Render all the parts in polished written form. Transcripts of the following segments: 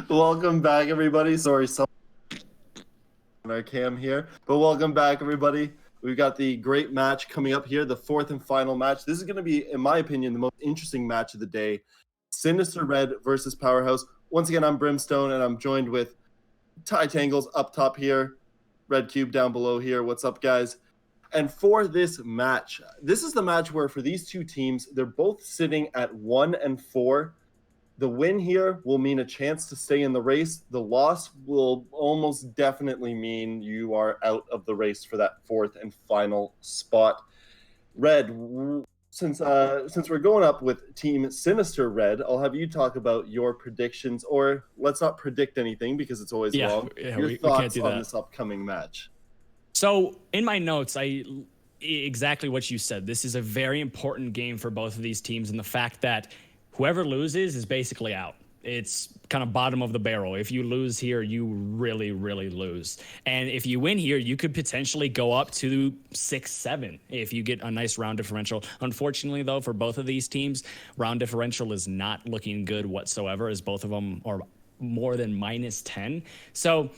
Welcome back, everybody. Sorry, someone on our cam here, but welcome back, everybody. We've got the great match coming up here, the fourth and final match. This is going to be, in my opinion, the most interesting match of the day. SiNister Red versus Powerhouse. Once again, I'm Brimstone, and I'm joined with Ty Tangles up top here, Red Cube down below here. What's up, guys? And for this match, this is the match where for these two teams, they're both sitting at 1-4. The win here will mean a chance to stay in the race. The loss will almost definitely mean you are out of the race for that fourth and final spot. Red, since we're going up with Team SiNister Red, I'll have you talk about your predictions, or let's not predict anything because it's always wrong. Your thoughts can't do on that. this upcoming match. So in my notes, exactly what you said. This is a very important game for both of these teams, and the fact that whoever loses is basically out. It's kind of bottom of the barrel. If you lose here, you really, really lose. And if you win here, you could potentially go up to 6-7 if you get a nice round differential. Unfortunately, though, for both of these teams, round differential is not looking good whatsoever, as both of them are more than -10. So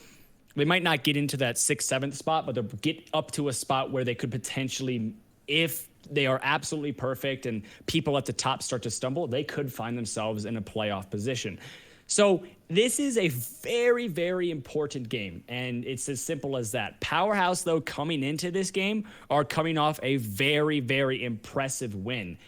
they might not get into that 6th, 7th spot, but they'll get up to a spot where they could potentially, if they are absolutely perfect and people at the top start to stumble, they could find themselves in a playoff position. So this is a very, very important game, and it's as simple as that. Powerhouse, though, coming into this game, are coming off a very, very impressive win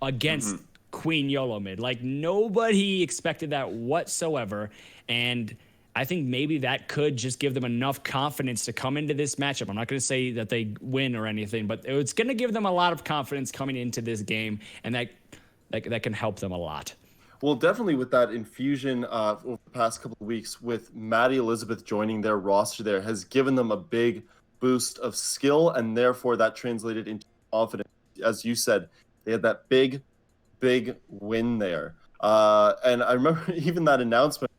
against Queen YOLO Mid. Like, nobody expected that whatsoever, and I think maybe that could just give them enough confidence to come into this matchup. I'm not going to say that they win or anything, but it's going to give them a lot of confidence coming into this game, and that can help them a lot. Well, definitely with that infusion over the past couple of weeks with Maddie Elizabeth joining their roster there has given them a big boost of skill, and therefore that translated into confidence. As you said, they had that big win there. And I remember even that announcement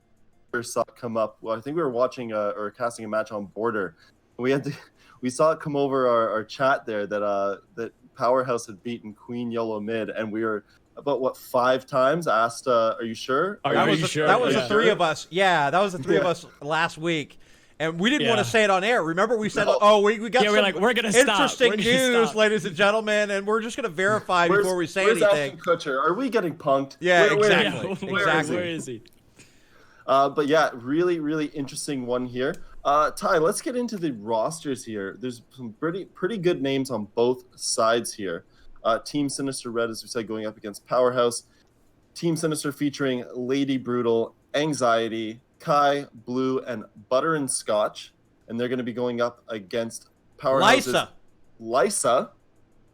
saw it come up. Well, I think we were watching or casting a match on Border. We saw it come over our chat there that Powerhouse had beaten Queen YOLO Mid, and we were about 5 times asked, "Are you sure? Are you sure?" That was the three of us. Yeah, that was the three of us last week. And we didn't want to say it on air. Remember, we said, we got some we're gonna stop. Interesting news, ladies and gentlemen, and we're just going to verify before we say anything. Ashton Kutcher? Are we getting punked? Yeah, exactly. Where is he? But yeah, really, really interesting one here. Ty, let's get into the rosters here. There's some pretty good names on both sides here. Team SiNister Red, as we said, going up against Powerhouse. Team SiNister featuring Lady Brutal, Anxiety, Kai, Blue, and Butter and Scotch. And they're going to be going up against Powerhouse's Lysa,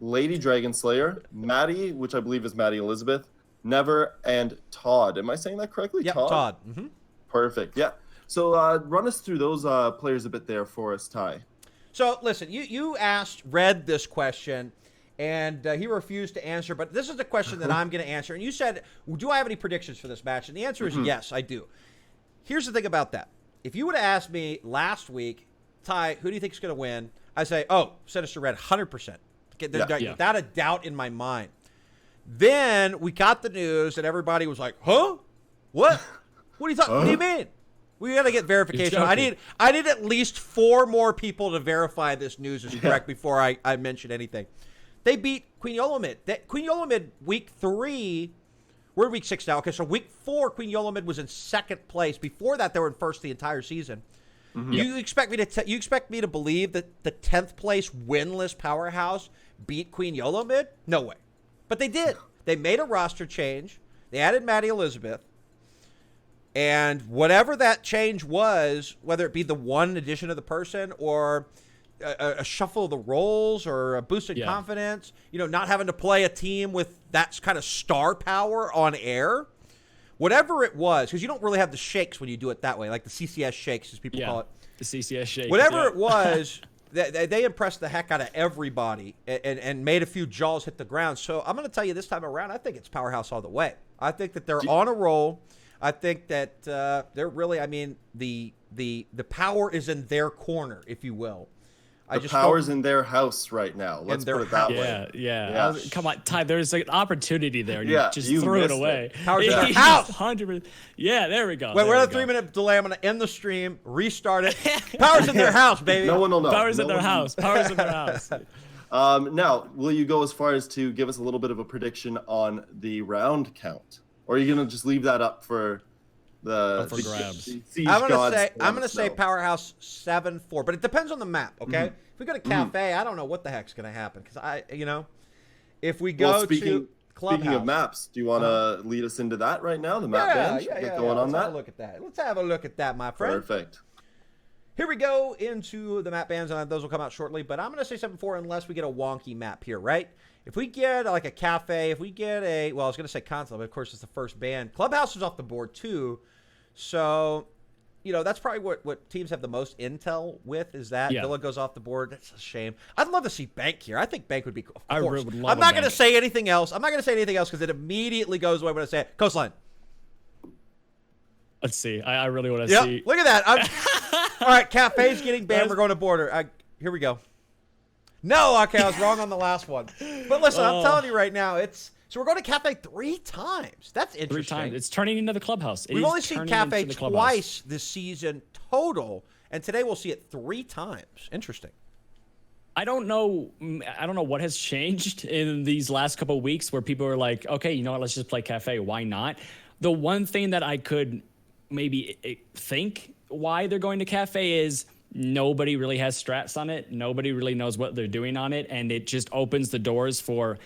Lady Dragon Slayer, Maddie, which I believe is Maddie Elizabeth, Never, and Todd. Am I saying that correctly? Yep, Todd. Mm-hmm. Perfect. Yeah. So run us through those players a bit there for us, Ty. So listen, you asked Red this question, and he refused to answer. But this is the question that I'm going to answer. And you said, do I have any predictions for this match? And the answer is yes, I do. Here's the thing about that. If you would have asked me last week, Ty, who do you think is going to win? I say, SiNister Red, 100%. Without a doubt in my mind. Then we got the news, and everybody was like, huh? What? What are you talking? What do you mean? We got to get verification. I need at least 4 more people to verify this news is correct before I mention anything. They beat Queen YOLO Mid. Queen YOLO Mid week 3. We're week 6 now. Okay, so week 4, Queen YOLO Mid was in 2nd place. Before that, they were in 1st the entire season. Mm-hmm. You expect me to believe that the 10th place winless Powerhouse beat Queen YOLO Mid? No way. But they did. They made a roster change. They added Maddie Elizabeth. And whatever that change was, whether it be the one addition of the person or a shuffle of the roles or a boost in confidence, not having to play a team with that kind of star power on air, whatever it was, because you don't really have the shakes when you do it that way, like the CCS shakes, as people call it. The CCS shakes. Whatever it was, they impressed the heck out of everybody and made a few jaws hit the ground. So I'm going to tell you this time around, I think it's Powerhouse all the way. I think that they're on a roll. I think that they're really, the power is in their corner, if you will. The power's in their house right now. Let's put it that way. Yeah. Come on, Ty. There's an opportunity there. And you threw it away. Power's in their house. 100%. Yeah, there we go. Wait, we're at a 3-minute delay. I'm going to end the stream, restart it. Power's in their house, baby. No one will know. Power's in their house. Power's in their house. Now, will you go as far as to give us a little bit of a prediction on the round count? Or are you going to just leave that up for the grabs? I'm gonna say Powerhouse 7-4, but it depends on the map. Okay, if we go to Cafe, I don't know what the heck's gonna happen because if we go to Clubhouse. Speaking of maps, do you want to lead us into that right now? The map bench. Going on that. Let's have a look at that, my friend. Perfect. Here we go into the map bans, and those will come out shortly. But I'm gonna say 7-4 unless we get a wonky map here, right? If we get like a Cafe, if we get I was gonna say console, but of course it's the first ban. Clubhouse is off the board too. So, that's probably what teams have the most intel with is that Villa goes off the board. That's a shame. I'd love to see Bank here. I think Bank would be cool. Of course. I really would love I'm not going to say anything else. I'm not going to say anything else because it immediately goes away when I say it. Coastline. Let's see. I really want to see. Look at that. All right, Cafe's getting banned. We're going to border. Here we go. No, okay, I was wrong on the last one. But listen, I'm telling you right now, so we're going to Cafe 3 times. That's interesting. 3 times. It's turning into the clubhouse. We've only seen Cafe twice this season total, and today we'll see it 3 times. Interesting. I don't know what has changed in these last couple of weeks where people are like, okay, you know what, let's just play Cafe. Why not? The one thing that I could maybe think why they're going to Cafe is nobody really has strats on it. Nobody really knows what they're doing on it, and it just opens the doors for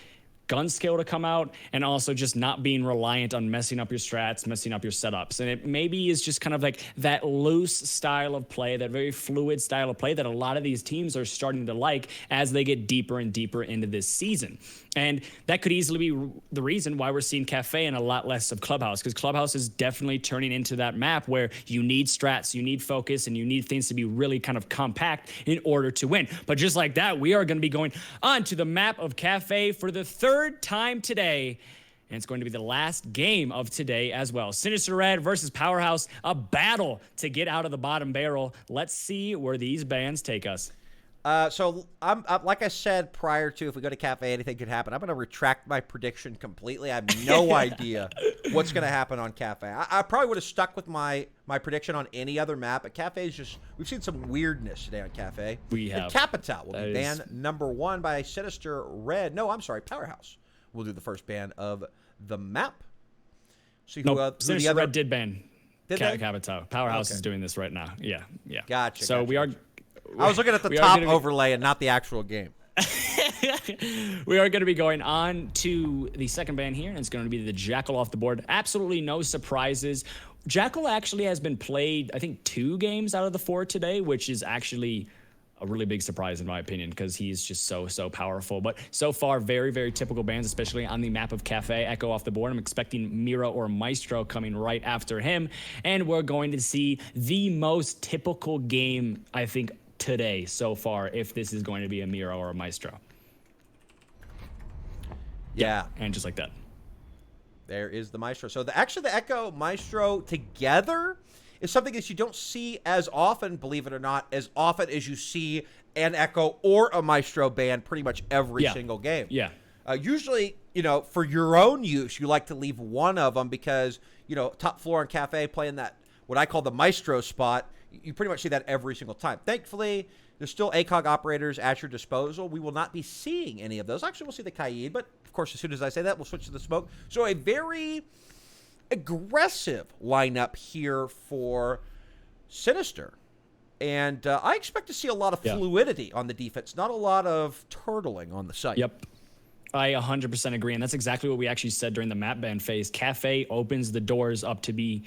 gun skill to come out, and also just not being reliant on messing up your strats, messing up your setups. And it maybe is just kind of like that loose style of play, that very fluid style of play that a lot of these teams are starting to like as they get deeper and deeper into this season. And that could easily be the reason why we're seeing Cafe and a lot less of Clubhouse, because Clubhouse is definitely turning into that map where you need strats, you need focus, and you need things to be really kind of compact in order to win. But just like that, we are going to be going on to the map of Cafe for the 3rd time today, and it's going to be the last game of today as well. SiNister Red versus Powerhouse, a battle to get out of the bottom barrel. Let's see where these bans take us. So I'm like I said prior to, if we go to Cafe, anything could happen. I'm going to retract my prediction completely. I have no idea what's going to happen on Cafe. I probably would have stuck with my prediction on any other map, but Cafe is just, we've seen some weirdness today on Cafe. We have. And Capital will be banned #1 by SiNister Red. No, I'm sorry, Powerhouse will do the first ban of the map. See who, SiNister Red did ban Capital. Powerhouse is doing this right now. Yeah. Gotcha. So we are. I was looking at the top overlay and not the actual game. We are going to be going on to the second ban here, and it's going to be the Jackal off the board. Absolutely no surprises. Jackal actually has been played, I think, 2 games out of the 4 today, which is actually a really big surprise in my opinion because he's just so powerful. But so far, very, very typical bans, especially on the map of Cafe. Echo off the board. I'm expecting Mira or Maestro coming right after him. And we're going to see the most typical game, I think, today so far, if this is going to be a Mira or a Maestro. Yeah. And just like that. There is the Maestro. So actually the Echo Maestro together is something that you don't see as often, believe it or not, as often as you see an Echo or a Maestro ban pretty much every single game. Yeah. Usually, for your own use, you like to leave one of them because, top floor on Cafe playing that, what I call the Maestro spot, you pretty much see that every single time. Thankfully, there's still ACOG operators at your disposal. We will not be seeing any of those. Actually, we'll see the Kaid, but of course, as soon as I say that, we'll switch to the smoke. So a very aggressive lineup here for SiNister. And I expect to see a lot of fluidity on the defense, not a lot of turtling on the site. Yep. I 100% agree, and that's exactly what we actually said during the map ban phase. Cafe opens the doors up to be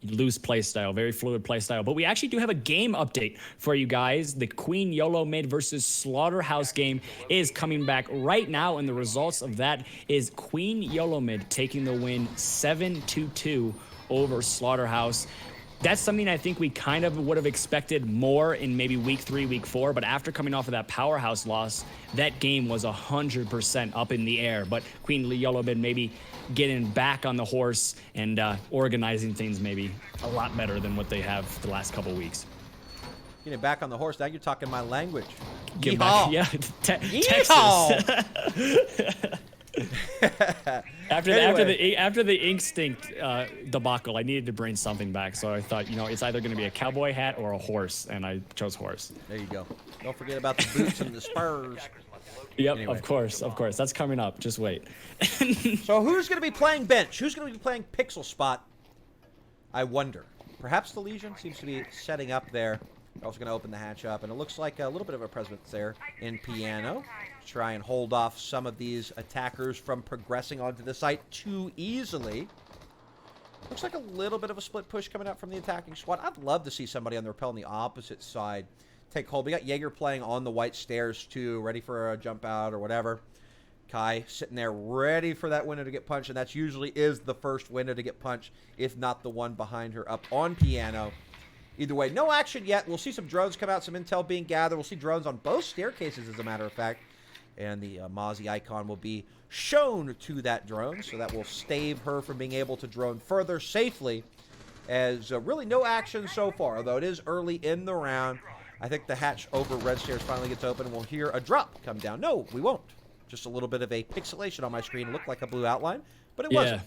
loose play style, very fluid play style. But we actually do have a game update for you guys. The Queen YOLO Mid versus Slaughterhouse game is coming back right now, and the results of that is Queen YOLO Mid taking the win 7-2 over Slaughterhouse. That's something I think we kind of would have expected more in maybe week 3, week 4, but after coming off of that Powerhouse loss, that game was 100% up in the air. But Queen YOLO Mid maybe getting back on the horse and organizing things maybe a lot better than what they have the last couple weeks. Getting back on the horse, now you're talking my language. get Yeehaw. back. Yeah, Yeehaw. Texas. After the Instinct debacle, I needed to bring something back. So I thought, it's either going to be a cowboy hat or a horse, and I chose horse. There you go. Don't forget about the boots and the spurs. Yep, Anyway. of course. That's coming up. Just wait. So who's going to be playing bench? Who's going to be playing pixel spot? I wonder. Perhaps the Legion seems to be setting up there. They're also going to open the hatch up, and it looks like a little bit of a presence there in Piano. Try and hold off some of these attackers from progressing onto the site too easily. Looks like a little bit of a split push coming out from the attacking squad. I'd love to see somebody on the rappel on the opposite side take hold. We got Jaeger playing on the white stairs too, ready for a jump out or whatever. Kai sitting there ready for that window to get punched, and that's usually is the first window to get punched, if not the one behind her up on Piano. Either way, no action yet. We'll see some drones come out, some intel being gathered. We'll see drones on both staircases, as a matter of fact. And the Mozzie icon will be shown to that drone, so that will stave her from being able to drone further safely. As really no action so far, although it is early in the round. I think the hatch over red stairs finally gets open, and we'll hear a drop come down. No, we won't. Just a little bit of a pixelation on my screen. It looked like a blue outline, but it wasn't.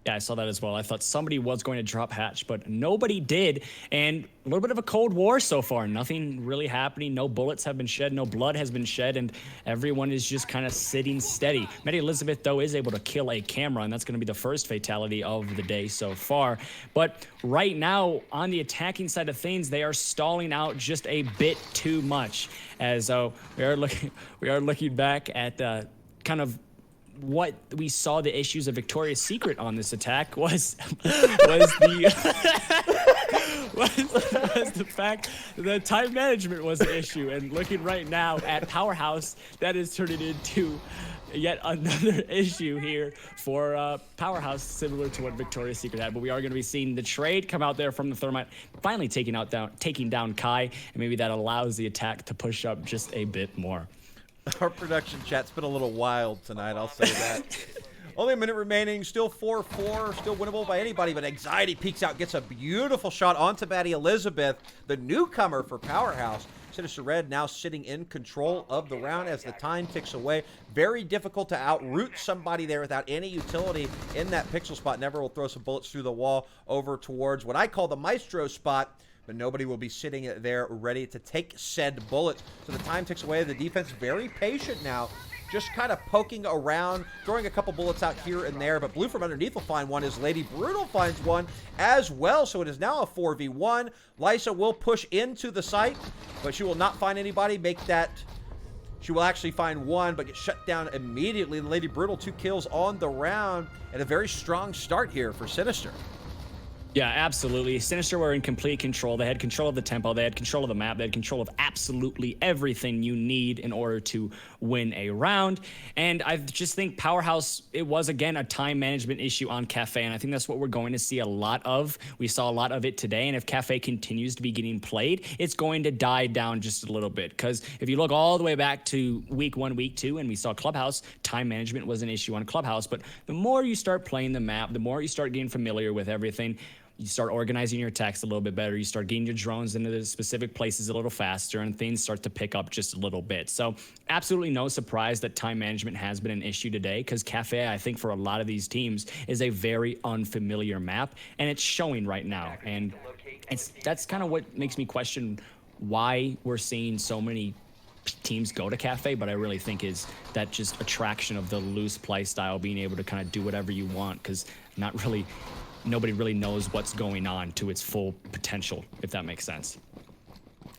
Yeah, I saw that as well. I thought somebody was going to drop hatch, but nobody did. And a little bit of a Cold War so far. Nothing really happening. No bullets have been shed. No blood has been shed. And everyone is just kind of sitting steady. Mary Elizabeth, though, is able to kill a camera, and that's going to be the first fatality of the day so far. But right now, on the attacking side of things, they are stalling out just a bit too much. As we are looking back at kind of what we saw the issues of Victoria's Secret on this attack was the fact that time management was an issue. And looking right now at Powerhouse, that is turning into yet another issue here for Powerhouse, similar to what Victoria's Secret had. But we are going to be seeing the trade come out there from the Thermite, finally taking down Kai, and maybe that allows the attack to push up just a bit more. Our production chat's been a little wild tonight, I'll say that. Only a minute remaining, still 4-4, still winnable by anybody, but Anxiety peeks out, gets a beautiful shot onto Maddie Elizabeth, the newcomer for Powerhouse. SiNister Red now sitting in control of the round as the time ticks away. Very difficult to outroot somebody there without any utility in that pixel spot. Never will throw some bullets through the wall over towards what I call the Maestro spot, but nobody will be sitting there ready to take said bullets. So the time ticks away. The defense very patient now, just kind of poking around, throwing a couple bullets out here and there, but Blue from underneath will find one as Lady Brutal finds one as well. So it is now a 4v1. Lysa will push into the site, but she will not find anybody. She will actually find one, but get shut down immediately. Lady Brutal, 2 kills on the round, and a very strong start here for SiNister. Yeah, absolutely. SiNister were in complete control. They had control of the tempo. They had control of the map. They had control of absolutely everything you need in order to win a round. And I just think Powerhouse, it was, again, a time management issue on Cafe, and I think that's what we're going to see a lot of. We saw a lot of it today, and if Cafe continues to be getting played, it's going to die down just a little bit. Because if you look all the way back to week 1, week 2, and we saw Clubhouse, time management was an issue on Clubhouse. But the more you start playing the map, the more you start getting familiar with everything, you start organizing your attacks a little bit better. You start getting your drones into the specific places a little faster, and things start to pick up just a little bit. So absolutely no surprise that time management has been an issue today, because Cafe, I think for a lot of these teams, is a very unfamiliar map, and it's showing right now. And that's kind of what makes me question why we're seeing so many teams go to Cafe, but I really think is that just attraction of the loose play style, being able to kind of do whatever you want, because nobody really knows what's going on to its full potential, if that makes sense.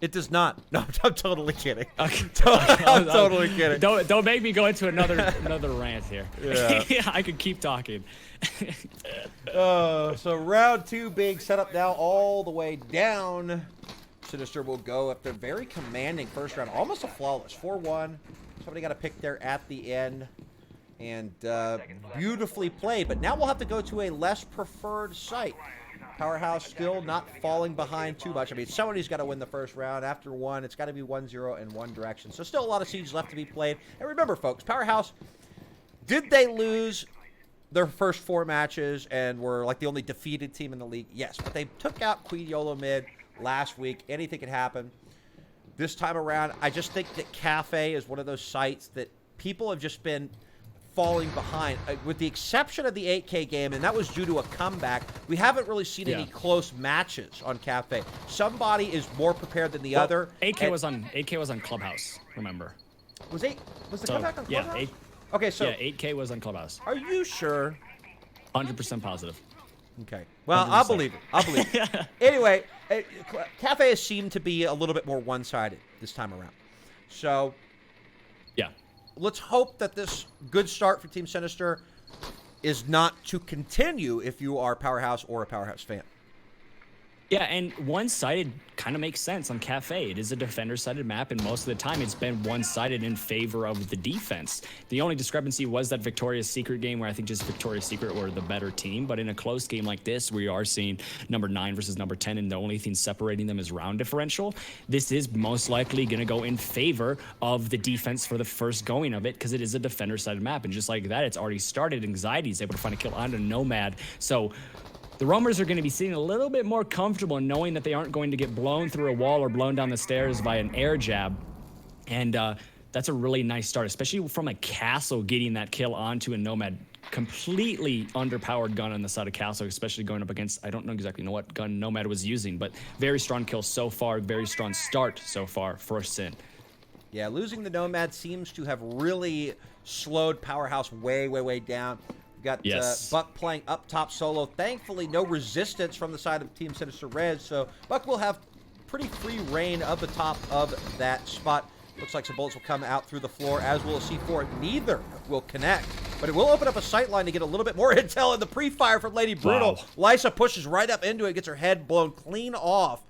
It does not. No, I'm totally kidding. Okay. I'm totally kidding. Don't make me go into another rant here. Yeah. I could keep talking. So round 2 being set up now all the way down. SiNister will go after very commanding first round. Almost a flawless 4-1. Somebody got a pick there at the end. And beautifully played. But now we'll have to go to a less preferred site. Powerhouse still not falling behind too much. I mean, somebody's got to win the first round. After 1, it's got to be 1-0 in one direction. So still a lot of siege left to be played. And remember, folks, Powerhouse, did they lose their first 4 matches and were like the only defeated team in the league? Yes, but they took out Queen YOLO mid last week. Anything could happen. this time around. I just think that Cafe is one of those sites that people have just been falling behind, with the exception of the 8K game, and that was due to a comeback. We haven't really seen any close matches on Cafe. Somebody is more prepared than the other. 8K was on Clubhouse. Remember? Was the comeback on Clubhouse? Yeah, okay, so 8K was on Clubhouse. Are you sure? 100% positive. Okay. Well, 100%. I'll believe it. I'll believe it. Anyway, Cafe has seemed to be a little bit more one-sided this time around. So, yeah. Let's hope that this good start for Team SiNister is not to continue if you are Powerhouse or a Powerhouse fan. Yeah, and one-sided kind of makes sense on Cafe. It is a defender-sided map, and most of the time it's been one-sided in favor of the defense. The only discrepancy was that Victoria's Secret game, where I think just Victoria's Secret were the better team. But in a close game like this, where you are seeing number 9 versus number 10, and the only thing separating them is round differential, this is most likely going to go in favor of the defense for the first going of it, because it is a defender-sided map. And just like that, it's already started. Anxiety is able to find a kill on a Nomad. So the Roamers are going to be sitting a little bit more comfortable knowing that they aren't going to get blown through a wall or blown down the stairs by an air jab. And that's a really nice start, especially from a Castle getting that kill onto a Nomad. Completely underpowered gun on the side of Castle, especially going up against, I don't know exactly what gun Nomad was using, but very strong kill so far, very strong start so far for Sin. Yeah, losing the Nomad seems to have really slowed Powerhouse way, way, way down. Got Buck playing up top solo. Thankfully, no resistance from the side of Team SiNister Red, so Buck will have pretty free reign of the top of that spot. Looks like some bullets will come out through the floor, as will a C4. Neither will connect, but it will open up a sight line to get a little bit more intel in the pre-fire from Lady Brutal. Wow. Lysa pushes right up into it, gets her head blown clean off.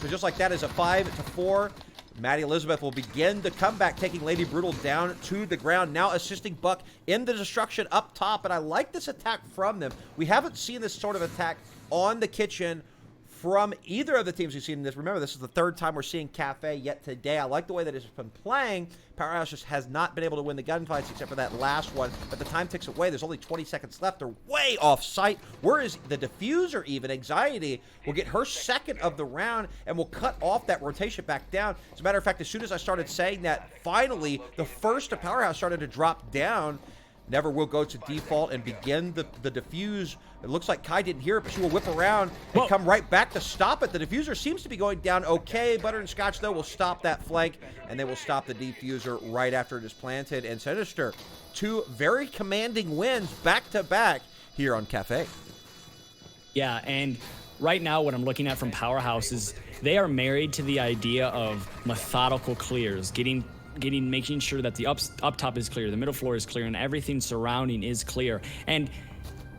So just like that is a 5-4. Maddie Elizabeth will begin the comeback, taking Lady Brutal down to the ground, now assisting Buck in the destruction up top, and I like this attack from them. We haven't seen this sort of attack on the kitchen from either of the teams we've seen this. Remember, this is the third time we're seeing Cafe yet today. I like the way that it's been playing. Powerhouse just has not been able to win the gunfights except for that last one, but the time ticks away. There's only 20 seconds left. They're way off site. Where is the diffuser even? Anxiety will get her second of the round and will cut off that rotation back down. As a matter of fact, as soon as I started saying that, finally, the first of Powerhouse started to drop down. Never will go to default and begin the diffuse. It looks like Kai didn't hear it, but she will whip around and come right back to stop it. The diffuser seems to be going down okay. Butter and Scotch, though, will stop that flank, and they will stop the diffuser right after it is planted. And SiNister, 2 very commanding wins back-to-back here on Cafe. Yeah, and right now what I'm looking at from Powerhouse is they are married to the idea of methodical clears, making sure that the up top is clear, the middle floor is clear, and everything surrounding is clear. And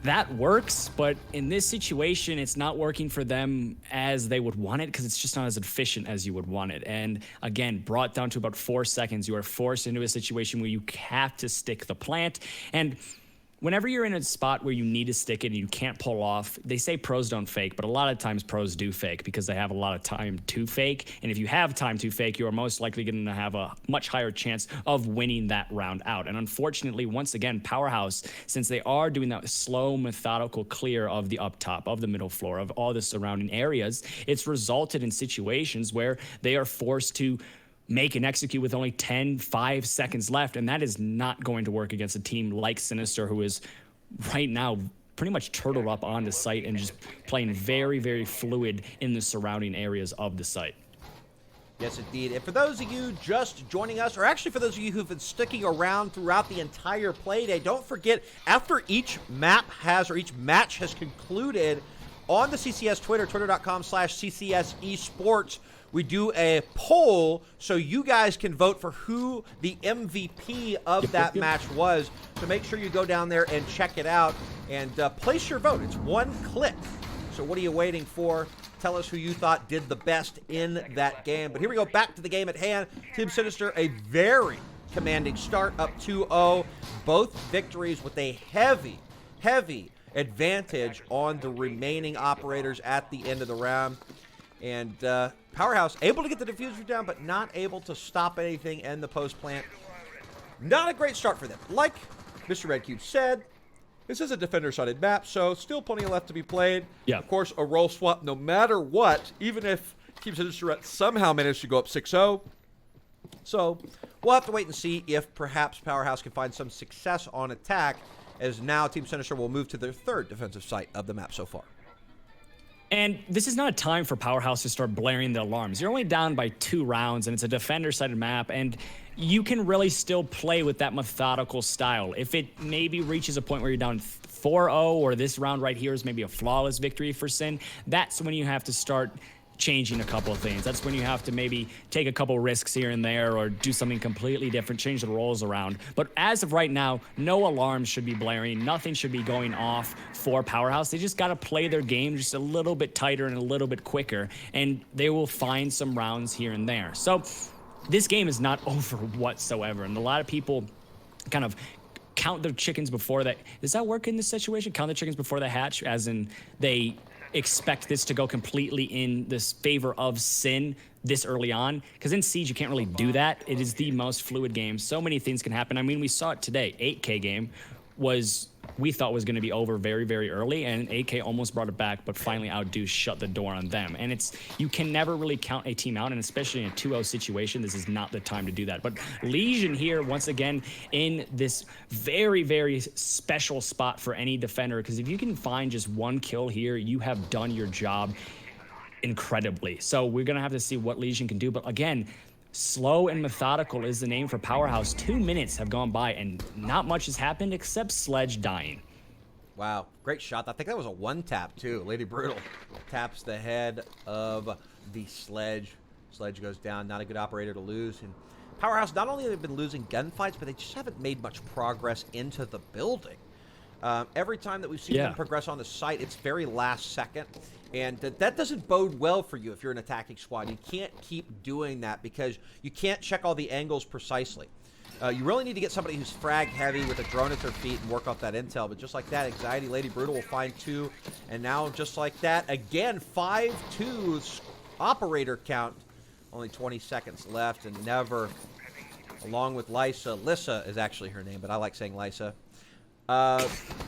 that works, but in this situation, it's not working for them as they would want it, because it's just not as efficient as you would want it. And again, brought down to about 4 seconds, you are forced into a situation where you have to stick the plant. And whenever you're in a spot where you need to stick it and you can't pull off, they say pros don't fake, but a lot of times pros do fake because they have a lot of time to fake. And if you have time to fake, you are most likely going to have a much higher chance of winning that round out. And unfortunately, once again, Powerhouse, since they are doing that slow, methodical clear of the up top, of the middle floor, of all the surrounding areas, it's resulted in situations where they are forced to make and execute with only 5 seconds left, and that is not going to work against a team like SiNister, who is right now pretty much turtled up on the site and just playing very, very fluid in the surrounding areas of the site. Yes, indeed. And for those of you just joining us, or actually for those of you who've been sticking around throughout the entire play day, don't forget, after each match has concluded, on the CCS Twitter, twitter.com/CCS Esports, we do a poll so you guys can vote for who the MVP of that match was. So make sure you go down there and check it out and place your vote. It's 1 click. So what are you waiting for? Tell us who you thought did the best in that game. But here we go, back to the game at hand. Team SiNister, a very commanding start, up 2-0. Both victories with a heavy, heavy advantage on the remaining operators at the end of the round. And Powerhouse able to get the diffuser down, but not able to stop anything in the post plant. Not a great start for them. Like Mr. Redcube said, this is a defender-sided map, so still plenty left to be played. Yeah. Of course, a role swap no matter what, even if Team SiNister somehow managed to go up 6-0, So we'll have to wait and see if perhaps Powerhouse can find some success on attack, as now Team SiNister will move to their third defensive site of the map so far. And this is not a time for Powerhouse to start blaring the alarms. You're only down by 2 rounds, and it's a defender-sided map, and you can really still play with that methodical style. If it maybe reaches a point where you're down 4-0, or this round right here is maybe a flawless victory for Sin, that's when you have to start changing a couple of things. That's when you have to maybe take a couple risks here and there, or do something completely different, change the roles around. But as of right now, no alarms should be blaring. Nothing should be going off for Powerhouse. They just got to play their game just a little bit tighter and a little bit quicker, and they will find some rounds here and there. So this game is not over whatsoever, and a lot of people kind of count their chickens before they... Does that work in this situation? Count the chickens before they hatch, as in they expect this to go completely in this favor of Sin this early on, because in Siege you can't really do that. It is the most fluid game. So many things can happen. I mean, we saw it today. 8K game we thought was going to be over very, very early, and 8K almost brought it back, but finally Outdo shut the door on them. And you can never really count a team out, and especially in a 2-0 situation, this is not the time to do that. But Legion here, once again, in this very, very special spot for any defender, because if you can find just 1 kill here, you have done your job incredibly. So we're going to have to see what Legion can do. But again, slow and methodical is the name for Powerhouse. 2 minutes have gone by, and not much has happened except Sledge dying. Wow, great shot. I think that was a 1-tap, too. Lady Brutal taps the head of the Sledge. Sledge goes down. Not a good operator to lose. And Powerhouse, not only have they been losing gunfights, but they just haven't made much progress into the building. Every time that we've seen them progress on the site, it's very last second. And that doesn't bode well for you if you're an attacking squad. You can't keep doing that because you can't check all the angles precisely. You really need to get somebody who's frag heavy with a drone at their feet and work off that intel. But just like that, Anxiety, Lady Brutal will find 2. And now, just like that, again, 5-2 operator count. Only 20 seconds left, and Never, along with Lissa is actually her name, but I like saying Lissa.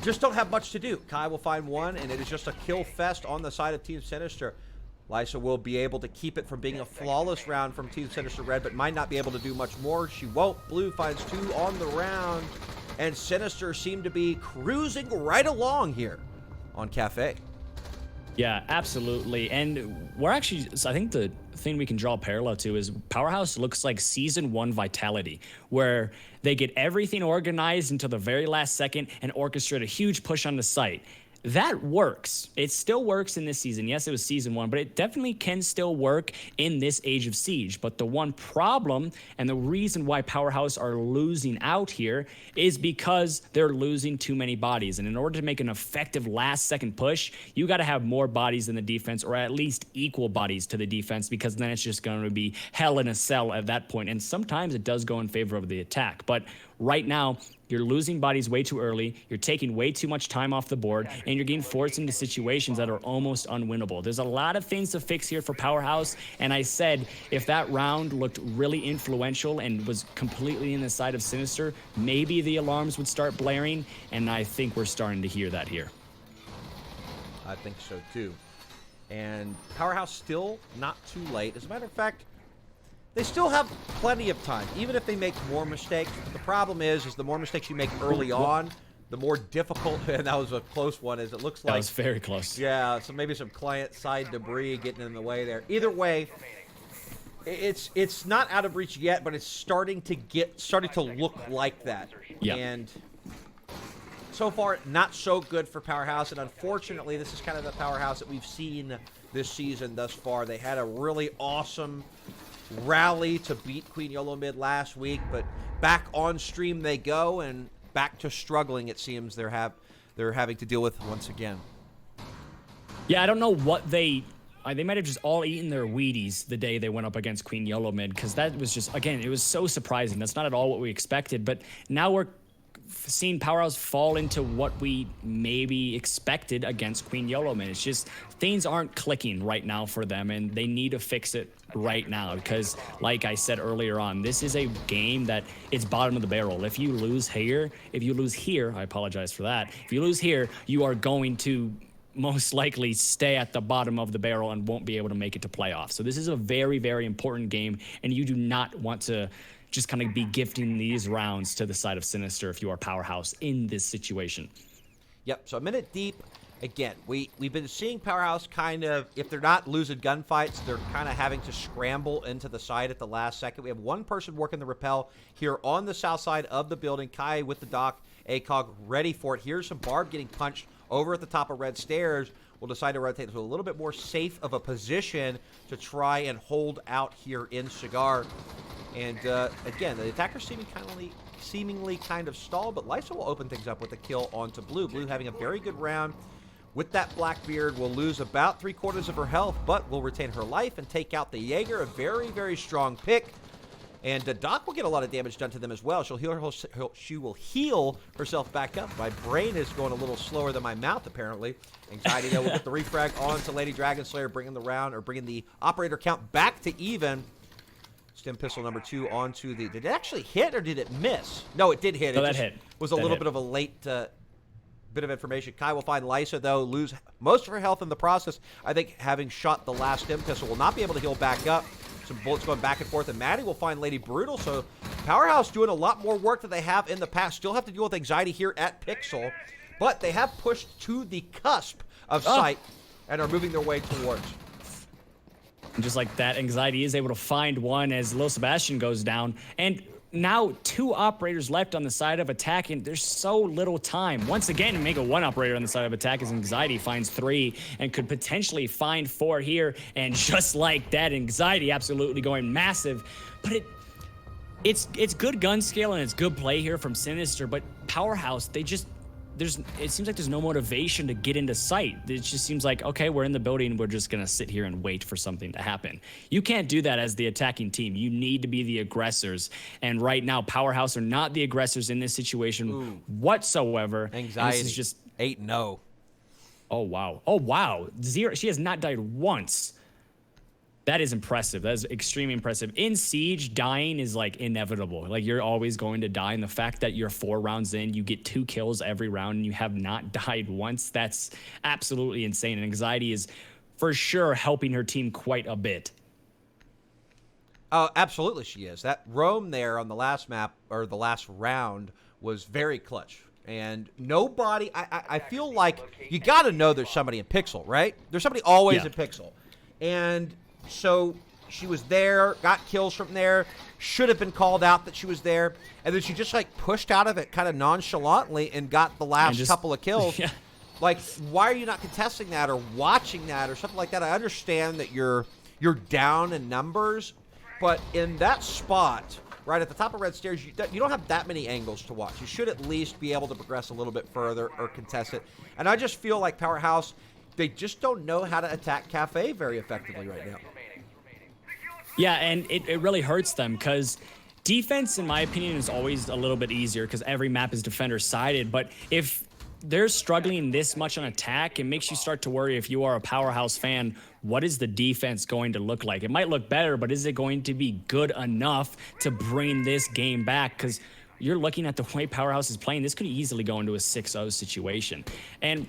Just don't have much to do. Kai will find 1, and it is just a kill fest on the side of Team SiNister. Lissa will be able to keep it from being a flawless round from Team SiNister Red, but might not be able to do much more. She won't. Blue finds 2 on the round, and SiNister seem to be cruising right along here on Cafe. Yeah, absolutely. And we're actually, I think the thing we can draw a parallel to is Powerhouse looks like Season 1 Vitality, where they get everything organized until the very last second and orchestrate a huge push on the site. That works. It still works in this season. Yes, it was Season 1, but it definitely can still work in this Age of Siege. But the one problem, and the reason why Powerhouse are losing out here, is because they're losing too many bodies. And in order to make an effective last-second push, you got to have more bodies than the defense, or at least equal bodies to the defense, because then it's just going to be hell in a cell at that point. And sometimes it does go in favor of the attack. But right now, you're losing bodies way too early, you're taking way too much time off the board, and you're getting forced into situations that are almost unwinnable. There's a lot of things to fix here for Powerhouse, and I said if that round looked really influential and was completely in the side of SiNister, maybe the alarms would start blaring, and I think we're starting to hear that here. I think so too. And Powerhouse still not too late. As a matter of fact, they still have plenty of time, even if they make more mistakes. The problem is the more mistakes you make early on, the more difficult, and that was a close one, as it looks like. That was very close. Yeah, so maybe some client-side debris getting in the way there. Either way, it's not out of reach yet, but it's starting to look like that. Yeah. And so far, not so good for Powerhouse, and unfortunately, this is kind of the Powerhouse that we've seen this season thus far. They had a really awesome rally to beat Queen Yolo Mid last week, but back on stream they go, and back to struggling, it seems they're having to deal with once again. Yeah, I don't know what they might have just all eaten their Wheaties the day they went up against Queen Yolo Mid, because that was just, again, it was so surprising. That's not at all what we expected, but now we're seeing Powerhouse fall into what we maybe expected against Queen Yolo Mid. It's just things aren't clicking right now for them, and they need to fix it right now, because like I said earlier on, this is a game that it's bottom of the barrel. If you lose here, I apologize for that. If you lose here, you are going to most likely stay at the bottom of the barrel and won't be able to make it to playoffs. So this is a very, very important game, and you do not want to just kind of be gifting these rounds to the side of SiNister if you are Powerhouse in this situation. Yep, so a minute deep. Again, we've been seeing Powerhouse kind of, if they're not losing gunfights, they're kind of having to scramble into the side at the last second. We have one person working the rappel here on the south side of the building. Kai with the dock, ACOG ready for it. Here's some Barb getting punched over at the top of red stairs. We'll decide to rotate to a little bit more safe of a position to try and hold out here in Cigar. And again, the attackers seemingly kind of stalled, but Lysa will open things up with a kill onto Blue. Blue having a very good round. With that Blackbeard, will lose about 3/4 of her health, but will retain her life and take out the Jaeger. A very, very strong pick. And Doc will get a lot of damage done to them as well. She will heal herself back up. My brain is going a little slower than my mouth, apparently. Anxiety, though, will get the refrag onto Lady Dragonslayer, bringing the round, or bringing the operator count back to even. Stim pistol number 2 onto the... Did it actually hit, or did it miss? No, it did hit. No, it that hit. Was a little bit of a late... bit of information. Kai will find Lysa, though, lose most of her health in the process. I think having shot the last stim pistol will not be able to heal back up. Some bullets going back and forth, and Maddie will find Lady Brutal. So Powerhouse doing a lot more work than they have in the past. Still have to deal with anxiety here at Pixel, but they have pushed to the cusp of sight and are moving their way towards. And just like that, anxiety is able to find one as Lil Sebastian goes down, and now 2 operators left on the side of attack, and there's so little time. Once again, make a 1 operator on the side of attack as Anxiety finds 3 and could potentially find 4 here. And just like that, Anxiety absolutely going massive. But it's good gun skill and it's good play here from SiNister, but Powerhouse, it seems like there's no motivation to get into sight. It just seems like, okay, we're in the building, we're just gonna sit here and wait for something to happen. You can't do that as the attacking team. You need to be the aggressors. And right now, Powerhouse are not the aggressors in this situation whatsoever. Anxiety. This is just 8-0. Oh wow. Oh wow. 0. She has not died once. That is impressive. That is extremely impressive. In Siege, dying is like inevitable. Like you're always going to die. And the fact that you're 4 rounds in, you get 2 kills every round and you have not died once, that's absolutely insane. And Anxiety is for sure helping her team quite a bit. Oh, absolutely she is. That roam there on the last map, or the last round, was very clutch. And nobody, I feel like you got to know there's somebody in Pixel, right? There's somebody always in Pixel. And so she was there, got kills from there, should have been called out that she was there, and then she just like pushed out of it kind of nonchalantly and got the last couple of kills. Yeah. Like, why are you not contesting that or watching that or something like that? I understand that you're down in numbers, but in that spot, right at the top of red stairs, you don't have that many angles to watch. You should at least be able to progress a little bit further or contest it. And I just feel like Powerhouse, they just don't know how to attack Cafe very effectively right now. Yeah, and it really hurts them because defense, in my opinion, is always a little bit easier because every map is defender-sided. But if they're struggling this much on attack, it makes you start to worry if you are a Powerhouse fan, what is the defense going to look like? It might look better, but is it going to be good enough to bring this game back? Because you're looking at the way Powerhouse is playing, this could easily go into a 6-0 situation. And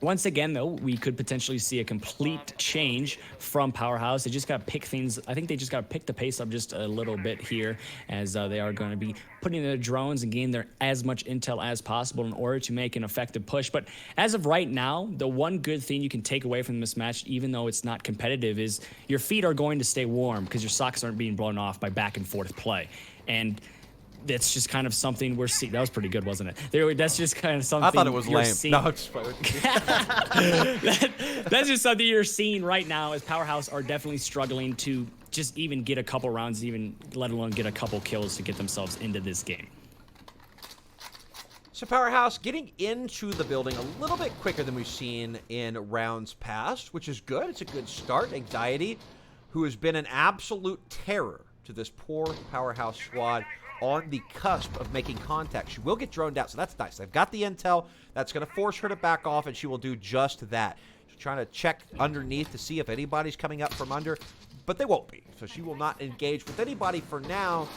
once again, though, we could potentially see a complete change from Powerhouse. They just got to pick things. I think they just got to pick the pace up just a little bit here as they are going to be putting their drones and getting as much intel as possible in order to make an effective push. But as of right now, the one good thing you can take away from this match, even though it's not competitive, is your feet are going to stay warm because your socks aren't being blown off by back and forth play. And that's just kind of something we're seeing. That was pretty good, wasn't it? That's just kind of something. I thought it was lame. Seeing. No, it's fine. That's just something you're seeing right now as Powerhouse are definitely struggling to just even get a couple rounds, even let alone get a couple kills to get themselves into this game. So Powerhouse getting into the building a little bit quicker than we've seen in rounds past, which is good. It's a good start. Anxiety, who has been an absolute terror to this poor Powerhouse squad, on the cusp of making contact. She will get droned out, so that's nice. They've got the intel. That's going to force her to back off, and she will do just that. She's trying to check underneath to see if anybody's coming up from under, but they won't be. So she will not engage with anybody for now.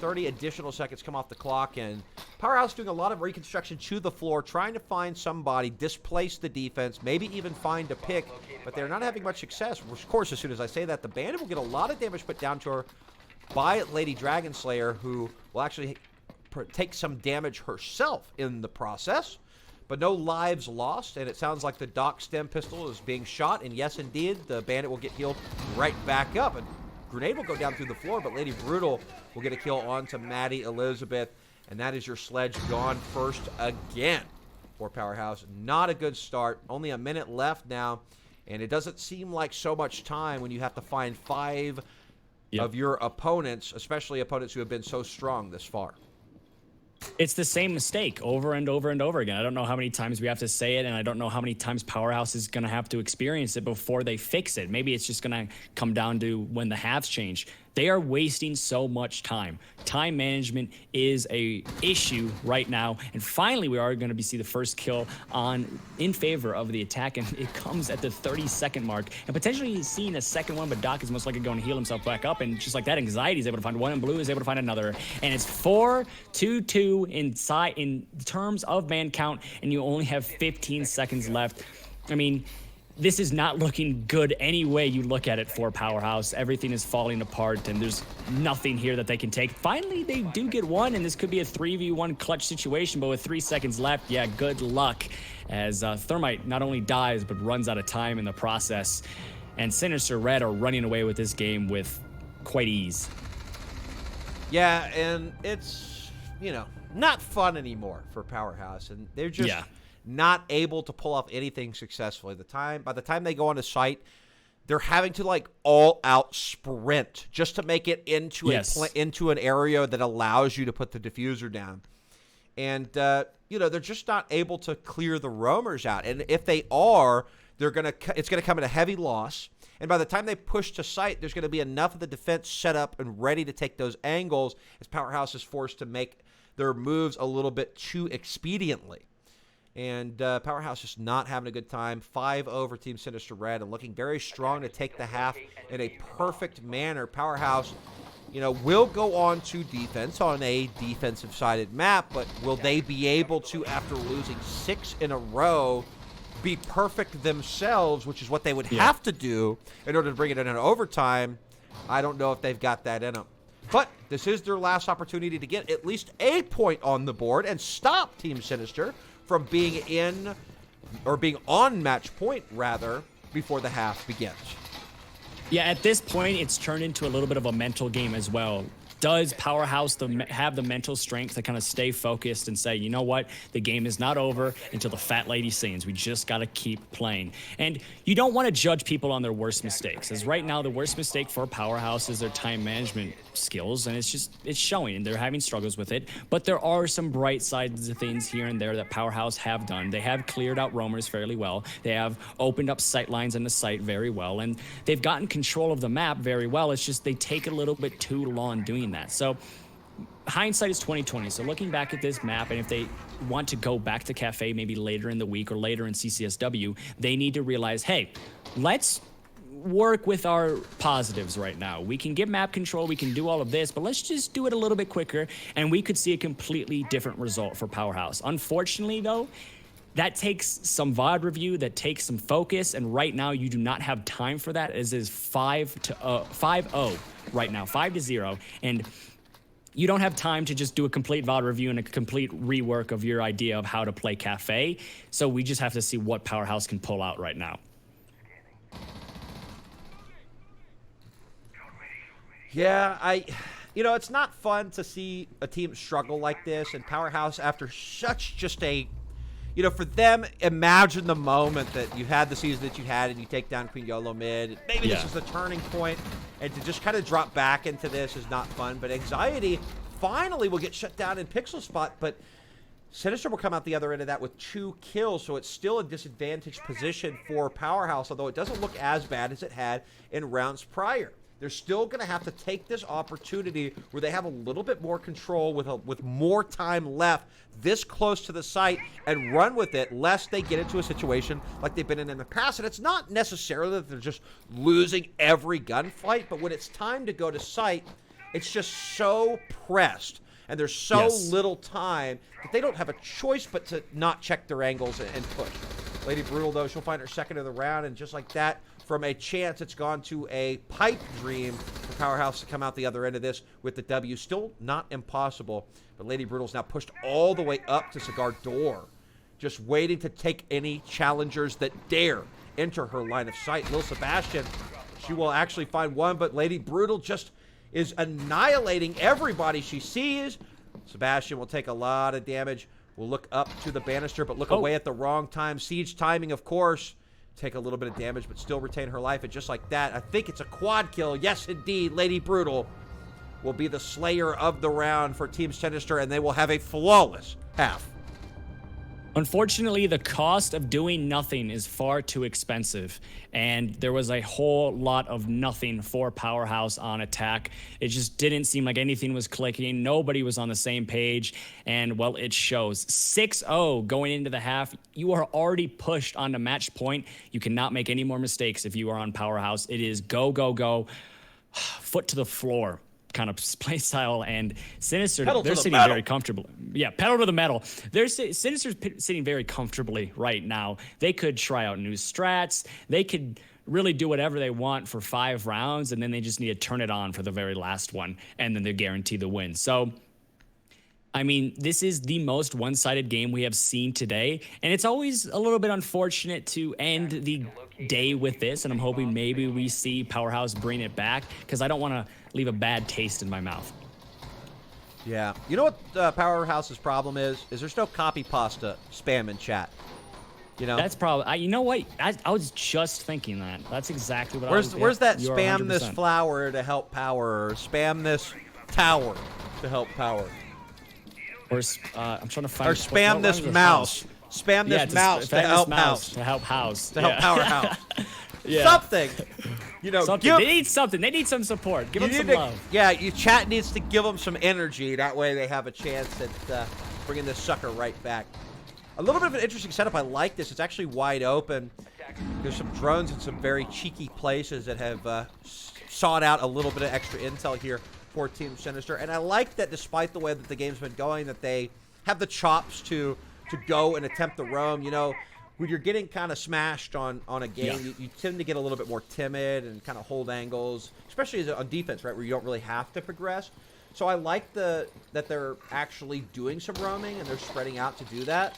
30 additional seconds come off the clock, and Powerhouse doing a lot of reconstruction to the floor, trying to find somebody, displace the defense, maybe even find a pick, but they're not having much success. Of course, as soon as I say that, the Bandit will get a lot of damage put down to her by Lady Dragonslayer, who will actually take some damage herself in the process. But no lives lost, and it sounds like the Doc Stem pistol is being shot, and yes, indeed, the Bandit will get healed right back up, and Grenade will go down through the floor, but Lady Brutal will get a kill onto Maddie Elizabeth, and that is your Sledge gone first again for Powerhouse. Not a good start. Only a minute left now, and it doesn't seem like so much time when you have to find 5 of your opponents, especially opponents who have been so strong this far. It's the same mistake over and over and over again. I don't know how many times we have to say it, and I don't know how many times Powerhouse is going to have to experience it before they fix it. Maybe it's just going to come down to when the halves change. They are wasting so much time. Time management is a issue right now, and finally we are going to see the first kill in favor of the attack, and it comes at the 30-second mark, and potentially seeing a second one, but Doc is most likely going to heal himself back up, and just like that, Anxiety is able to find one, and Blue is able to find another, and it's 4-2-2 in terms of man count, and you only have 15 seconds left. I mean, this is not looking good any way you look at it for Powerhouse. Everything is falling apart, and there's nothing here that they can take. Finally, they do get one, and this could be a 3v1 clutch situation, but with 3 seconds left, yeah, good luck, as Thermite not only dies, but runs out of time in the process. And SiNister Red are running away with this game with quite ease. Yeah, and it's, you know, not fun anymore for Powerhouse, and they're just... Yeah. Not able to pull off anything successfully. By the time they go on a site, they're having to like all out sprint just to make it into into an area that allows you to put the diffuser down. And you know, they're just not able to clear the roamers out. And if they are, it's gonna come at a heavy loss. And by the time they push to site, there's going to be enough of the defense set up and ready to take those angles as Powerhouse is forced to make their moves a little bit too expediently. And Powerhouse is not having a good time. 5 over Team SiNister Red and looking very strong to take the half in a perfect manner. Powerhouse, you know, will go on to defense on a defensive-sided map, but will they be able to, after losing 6 in a row, be perfect themselves, which is what they would have to do in order to bring it in overtime? I don't know if they've got that in them. But this is their last opportunity to get at least a point on the board and stop Team SiNister from being in, or being on match point, rather, before the half begins. Yeah, at this point, it's turned into a little bit of a mental game as well. Does Powerhouse have the mental strength to kind of stay focused and say, you know what, the game is not over until the fat lady sings. We just got to keep playing. And you don't want to judge people on their worst mistakes, as right now the worst mistake for Powerhouse is their time management skills, and it's showing, and they're having struggles with it. But there are some bright sides of things here and there that Powerhouse have done. They have cleared out roamers fairly well. They have opened up sight lines in the site very well, and they've gotten control of the map very well. It's just they take a little bit too long doing that. So hindsight is 2020. So looking back at this map, and if they want to go back to Cafe maybe later in the week or later in CCSW, they need to realize, hey, let's work with our positives right now. We can get map control, we can do all of this, but let's just do it a little bit quicker, and we could see a completely different result for Powerhouse. Unfortunately, though, that takes some VOD review, that takes some focus, and right now you do not have time for that, as is 5-0 right now, 5-0, and you don't have time to just do a complete VOD review and a complete rework of your idea of how to play Cafe, so we just have to see what Powerhouse can pull out right now. Yeah, you know, it's not fun to see a team struggle like this, and Powerhouse, after such just a, you know, for them, imagine the moment that you had the season that you had and you take down Queen Yolo mid. Maybe this is the turning point, and to just kind of drop back into this is not fun. But Anxiety finally will get shut down in Pixel Spot, but SiNister will come out the other end of that with 2 kills, so it's still a disadvantaged position for Powerhouse, although it doesn't look as bad as it had in rounds prior. They're still going to have to take this opportunity where they have a little bit more control with more time left this close to the site and run with it, lest they get into a situation like they've been in the past. And it's not necessarily that they're just losing every gunfight, but when it's time to go to site, It's just so pressed, and there's so Yes. little time that they don't have a choice but to not check their angles and push. Lady Brutal, though, she'll find her second of the round, and just like that, from a chance, it's gone to a pipe dream for Powerhouse to come out the other end of this with the W. Still not impossible, but Lady Brutal's now pushed all the way up to Cigar Door, just waiting to take any challengers that dare enter her line of sight. Lil Sebastian, she will actually find one, but Lady Brutal just is annihilating everybody she sees. Sebastian will take a lot of damage. Will look up to the banister, but look away at the wrong time. Siege timing, of course. Take a little bit of damage, but still retain her life. And just like that, I think it's a quad kill. Yes, indeed, Lady Brutal will be the slayer of the round for Team SiNister, and they will have a flawless half. Unfortunately, the cost of doing nothing is far too expensive, and there was a whole lot of nothing for Powerhouse on attack. It just didn't seem like anything was clicking. Nobody was on the same page, and, well, it shows. 6-0 going into the half. You are already pushed on the match point. You cannot make any more mistakes if you are on Powerhouse. It is go, go, go, foot to the floor kind of play style, and SiNister, they're sitting very comfortably. Yeah, pedal to the metal. SiNister's sitting very comfortably right now. They could try out new strats. They could really do whatever they want for 5 rounds, and then they just need to turn it on for the very last one, and then they guarantee the win. So, I mean, this is the most one-sided game we have seen today, and it's always a little bit unfortunate to end the day with this, and I'm hoping maybe we see Powerhouse bring it back, because I don't want to leave a bad taste in my mouth. Yeah. You know what Powerhouse's problem is? There's no copy pasta spam in chat. You know? That's probably, you know what? I was just thinking that. That's exactly what Where's that you're spam this 100%. flower to help power, or spam this tower to help power? Or I'm trying to find. Or spam this mouse. Spam this mouse to help house. To help house. To help Powerhouse. Yeah. Something. You know, Something. They need something. They need some support. Give them some love. Yeah, your chat needs to give them some energy. That way they have a chance at bringing this sucker right back. A little bit of an interesting setup. I like this. It's actually wide open. There's some drones in some very cheeky places that have sought out a little bit of extra intel here for Team SiNister. And I like that despite the way that the game's been going, that they have the chops to go and attempt the roam. You know, when you're getting kind of smashed on a game, you tend to get a little bit more timid and kind of hold angles, especially on defense, right, where you don't really have to progress. So I like that they're actually doing some roaming and they're spreading out to do that.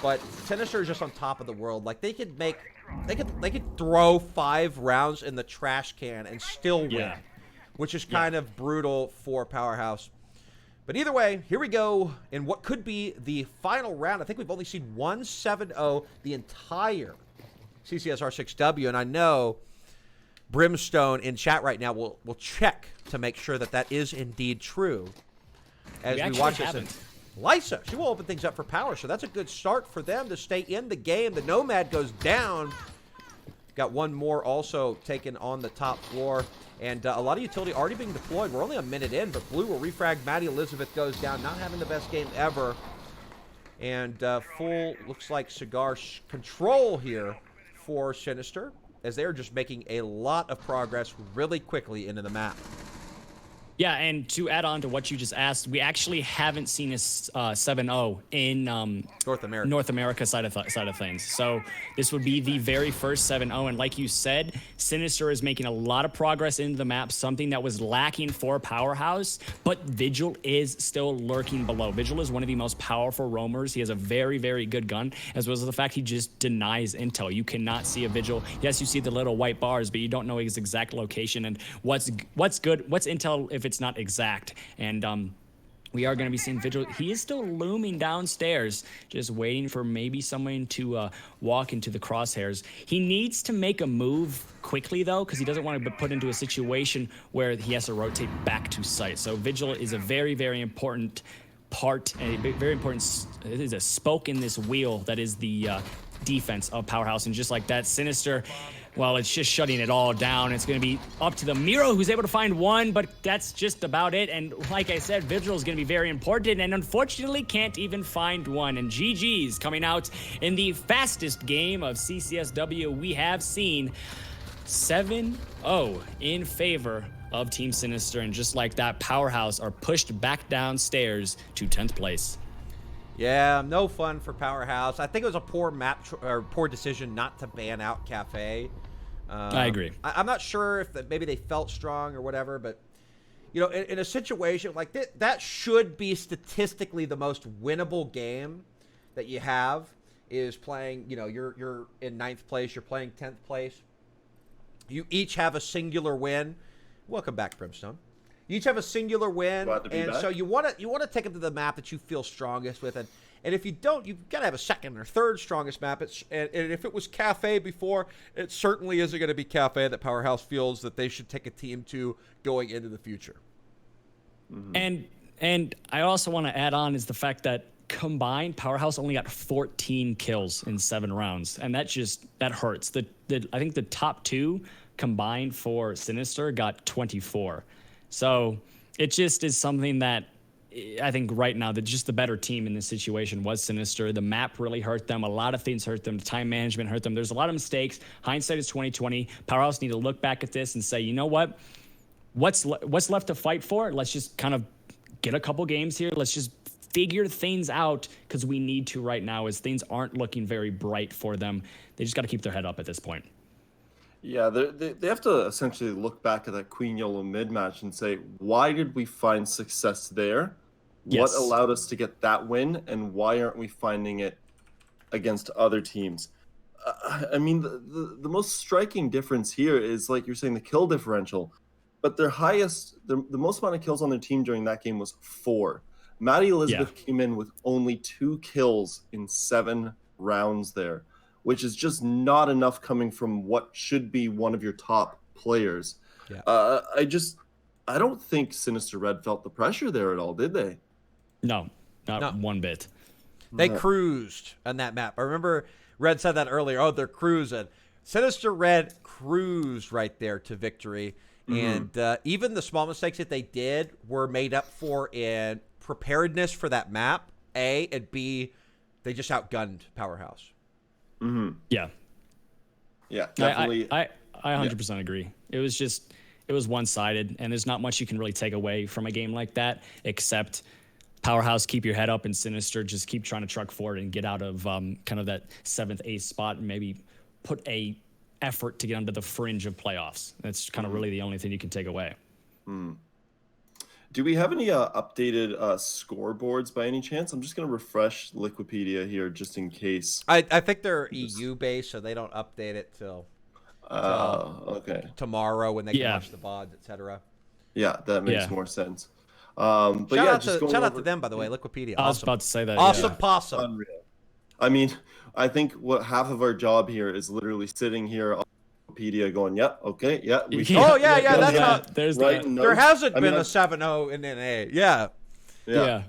But SiNister is just on top of the world. Like they could throw 5 rounds in the trash can and still win, which is kind of brutal for Powerhouse. But either way, here we go in what could be the final round. I think we've only seen one 7-0 the entire CCS R6W, and I know Brimstone in chat right now will check to make sure that that is indeed true. As we watch this, and Lysa, she will open things up for Power, so that's a good start for them to stay in the game. The Nomad goes down. Got one more also taken on the top floor. And a lot of utility already being deployed. We're only a minute in, but Blue will refrag. Maddie Elizabeth goes down, not having the best game ever. And full, looks like cigar control here for SiNister, as they're just making a lot of progress really quickly into the map. Yeah, and to add on to what you just asked, we actually haven't seen a 7-0 in North America side of things. So this would be the very first 7-0, and like you said, SiNister is making a lot of progress into the map, something that was lacking for Powerhouse, but Vigil is still lurking below. Vigil is one of the most powerful roamers. He has a very, very good gun, as well as the fact he just denies intel. You cannot see a Vigil. Yes, you see the little white bars, but you don't know his exact location and what's good, what's intel if it's not exact. And we are going to be seeing Vigil. He is still looming downstairs, just waiting for maybe someone to walk into the crosshairs. He needs to make a move quickly, though, because he doesn't want to be put into a situation where he has to rotate back to site. So Vigil is a very, very important part, and a very important, it is a spoke in this wheel that is the defense of Powerhouse. And just like that, SiNister, well, it's just shutting it all down. It's going to be up to the Miro, who's able to find one, but that's just about it. And like I said, Vigil is going to be very important, and unfortunately can't even find one. And GG's coming out in the fastest game of CCSW we have seen. 7-0 in favor of Team SiNister, and just like that, Powerhouse are pushed back downstairs to 10th place. Yeah, no fun for Powerhouse. I think it was a poor decision not to ban out Cafe. I agree. I'm not sure if maybe they felt strong or whatever, but you know, in a situation like this, that should be statistically the most winnable game that you have is playing. You know, you're in 9th place, you're playing 10th place. You each have a singular win. Welcome back, Brimstone. You each have a singular win, and so you want to take it to the map that you feel strongest with, and if you don't, you've got to have a second or third strongest map. And if it was Cafe before, it certainly isn't going to be Cafe that Powerhouse feels that they should take a team to going into the future. Mm-hmm. And I also want to add on is the fact that combined, Powerhouse only got 14 kills in 7 rounds, and that hurts. I think the top 2 combined for SiNister got 24. So it just is something that I think right now that just the better team in this situation was SiNister. The map really hurt them. A lot of things hurt them. The time management hurt them. There's a lot of mistakes. Hindsight is 2020. Powerhouse need to look back at this and say, you know what? What's left to fight for? Let's just kind of get a couple games here. Let's just figure things out because we need to right now as things aren't looking very bright for them. They just got to keep their head up at this point. Yeah, they have to essentially look back at that Queen Yellow mid match and say, why did we find success there? Yes. What allowed us to get that win, and why aren't we finding it against other teams? I mean, the most striking difference here is, like you're saying, the kill differential. But their highest, the most amount of kills on their team during that game was 4. Maddie Elizabeth came in with only 2 kills in 7 rounds there, which is just not enough coming from what should be one of your top players. Yeah. I don't think SiNister Red felt the pressure there at all, did they? No, not one bit. They cruised on that map. I remember Red said that earlier. Oh, they're cruising. SiNister Red cruised right there to victory. Mm-hmm. And even the small mistakes that they did were made up for in preparedness for that map, A, and B, they just outgunned Powerhouse. Mm-hmm. Yeah. Yeah, definitely. I 100% agree. It was one-sided, and there's not much you can really take away from a game like that, except Powerhouse, keep your head up, and SiNister, just keep trying to truck forward and get out of kind of that 7th, 8th spot and maybe put a effort to get under the fringe of playoffs. That's kind of really the only thing you can take away. Do we have any updated scoreboards by any chance? I'm just going to refresh Liquipedia here just in case. I think they're EU-based, so they don't update it till okay. tomorrow when they can watch the VOD, etc. Yeah, that makes more sense. But shout out to them, by the way, Liquipedia. I was about to say that. Awesome possum. Unreal. I mean, I think what half of our job here is literally sitting here on Wikipedia going, yep, okay, yeah. That's not. There hasn't been a 7-0 in NA. Yeah.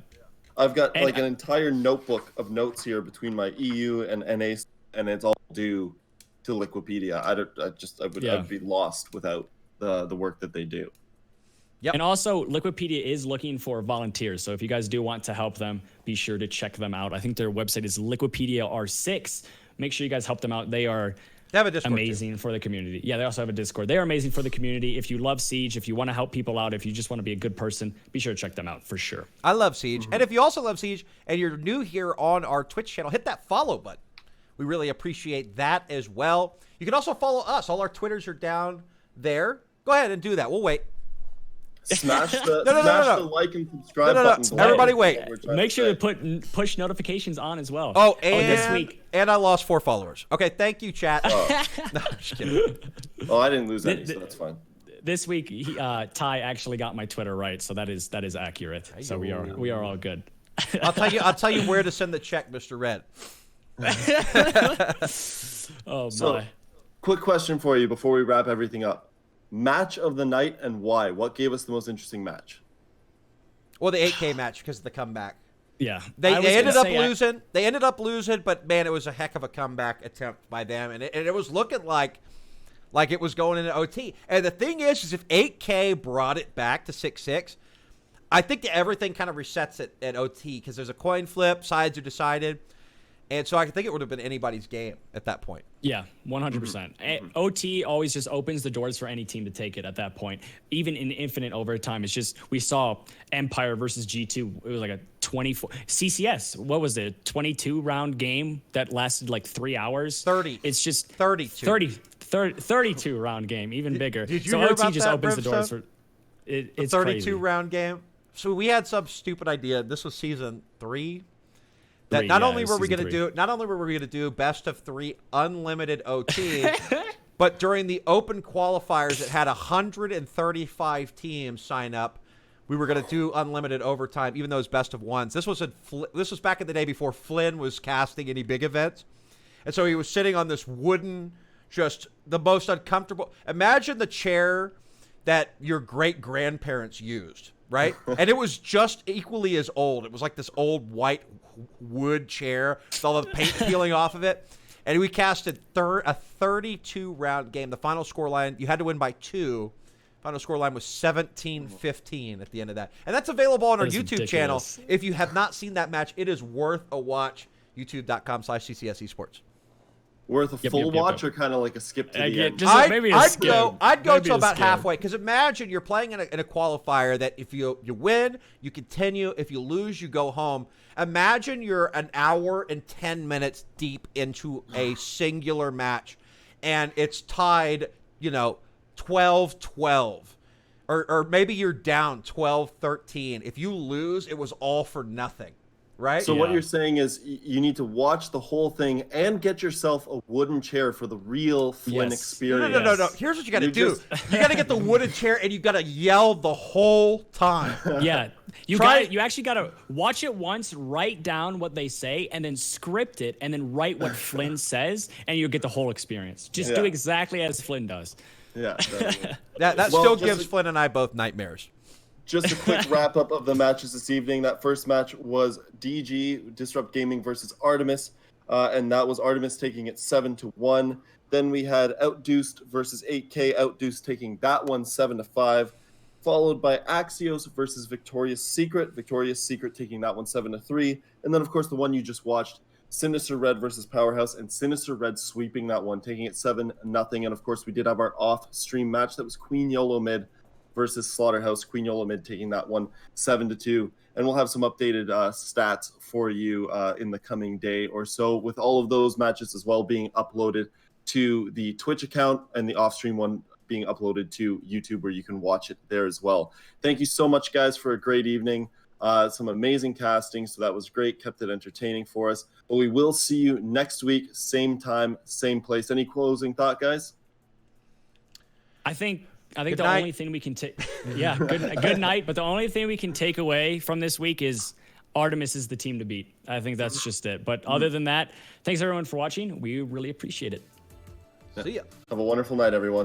I've got an entire notebook of notes here between my EU and NA, and it's all due to Liquipedia. I would be lost without the work that they do. Yep. And also, Liquipedia is looking for volunteers. So if you guys do want to help them, be sure to check them out. I think their website is Liquipedia R6. Make sure you guys help them out. They have a Discord amazing for the community. Yeah, they also have a Discord. They are amazing for the community. If you love Siege, if you want to help people out, if you just want to be a good person, be sure to check them out for sure. I love Siege. And if you also love Siege and you're new here on our Twitch channel, hit that follow button. We really appreciate that as well. You can also follow us. All our Twitters are down there. Go ahead and do that. We'll wait. Smash the like and subscribe button. Everybody wait. Make sure to put push notifications on as well. Oh, this week. And I lost 4 followers. Okay, thank you, chat. No, I'm just kidding. Oh, I didn't lose any, so that's fine. This week, Ty actually got my Twitter right, so that is accurate. So we are all good. I'll tell you where to send the check, Mr. Red. Oh my. So, quick question for you before we wrap everything up. Match of the night and why? What gave us the most interesting match? Well, the 8K match because of the comeback. Yeah. They ended up losing. They ended up losing, but man, it was a heck of a comeback attempt by them, and it was looking like it was going into OT. And the thing is if 8K brought it back to 6-6, I think that everything kind of resets at OT because there's a coin flip, sides are decided. And so I think it would have been anybody's game at that point. Yeah, 100%. OT always just opens the doors for any team to take it at that point. Even in infinite overtime, it's just, we saw Empire versus G2. It was like a 24 CCS. What was it? 22 round game that lasted like 3 hours. 30. It's just 32. 32 round game, even bigger. Did you so hear OT about just that, opens the doors Brimstone? for it. It's 32 crazy. round game. So we had some stupid idea. This was season 3. That Three, not yeah, only it was were we season going to 3. do, not only were we going to do best of 3 unlimited OT, but during the open qualifiers that had 135 teams sign up, we were going to do unlimited overtime, even though it was best of ones. This was back in the day before Flynn was casting any big events, and so he was sitting on this wooden, just the most uncomfortable. Imagine the chair that your great grandparents used, right? And it was just equally as old. It was like this old white wood chair with all the paint peeling off of it. And we casted a 32 round game. The final score line, you had to win by 2. Final score line was 17-15 at the end of that. And that's available on our YouTube channel. If you have not seen that match, it is worth a watch. YouTube.com/CCS Esports. Worth a full watch or kind of like a skip to the end? I'd go to about halfway, because imagine you're playing in a qualifier that if you win, you continue. If you lose, you go home. Imagine you're an hour and 10 minutes deep into a singular match, and it's tied, 12-12. Or maybe you're down 12-13. If you lose, it was all for nothing. Right? So what you're saying is you need to watch the whole thing and get yourself a wooden chair for the real Flynn experience. No. Here's what you got to do. You got to get the wooden chair and you got to yell the whole time. Yeah. You actually got to watch it once, write down what they say, and then script it, and then write what Flynn says, and you'll get the whole experience. Just do exactly as Flynn does. Yeah. That still gives Flynn and I both nightmares. Just a quick wrap up of the matches this evening. That first match was DG, Disrupt Gaming versus Artemis, and that was Artemis taking it 7-1. Then we had Outdeuced versus 8K, Outdeuced taking that one 7-5, followed by Axios versus Victoria's Secret, Victoria's Secret taking that one 7-3, and then of course the one you just watched, SiNister Red versus POWERHAUS, and SiNister Red sweeping that one, taking it 7-0. And of course we did have our off-stream match that was Queen YOLO Mid versus Slaughterhouse. Queen YOLO Mid taking that one 7-2. And we'll have some updated stats for you in the coming day or so, with all of those matches as well being uploaded to the Twitch account and the off-stream one being uploaded to YouTube, where you can watch it there as well. Thank you so much, guys, for a great evening. Some amazing casting, so that was great, kept it entertaining for us. But we will see you next week, same time, same place. Any closing thought, guys? I think the only thing we can take, good night. But the only thing we can take away from this week is Artemis is the team to beat. I think that's just it. But other than that, thanks everyone for watching. We really appreciate it. See ya. Have a wonderful night, everyone.